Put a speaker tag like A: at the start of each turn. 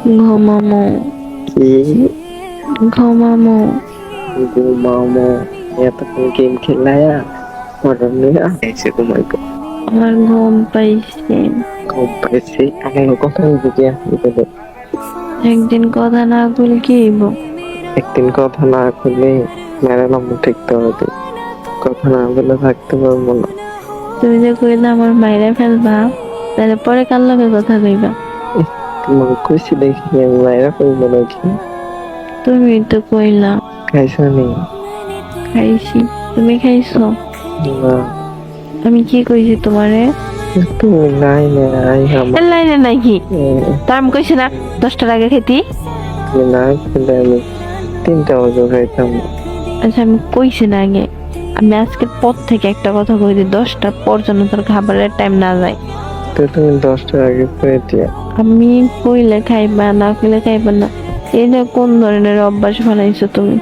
A: ঘুমামো।
B: কি
A: ঘুমামো।
B: ঘুমামো? এতক্ষণ game খেলায়া order নিয়ে এসে ঘুমাইবো।
A: আমার ঘুম পাইছে।
B: ঘুম পাইছি, আমার কথা হইব কি আসলে?
A: একদিন কথা না বলে কি হইব?
B: একদিন কথা না করলে মেরে নম্বর ঠিকতে হবে। কথা না বলে থাকতে পারবো না।
A: তুমি যে কইলা আমার মাইরা ফেলবা, তাহলে পরে কার লগে কথা কইবা?
B: তোমাকে কইছি দেখি আমি মায়েরা করবো নাকি?
A: তুমি তো কইলা।
B: খাইছো নি?
A: খাইছি। তুমি খাইছো?
B: না,
A: আমি কি কইছি তোমারে?
B: তুমি নাই নাই আমার
A: লাইনে নাকি? তার আমি কইছি না 10টার আগে খেতি?
B: তুমি না খেলে আমি 3টা বাজে খাইতাম।
A: আচ্ছা আমি কইছি না আগে? আমি আজকের পর থেকে একটা কথা কই দিই, 10টার পর যেন তোর খাবারের টাইম না যায়।
B: তো তুমি 10টার আগে খেয়ে দিয়া।
A: আমি কইলে খাইবা, না কইলে খাইবা না। এটা কোন ধরনের অভ্যাস বানাইছো তুমি?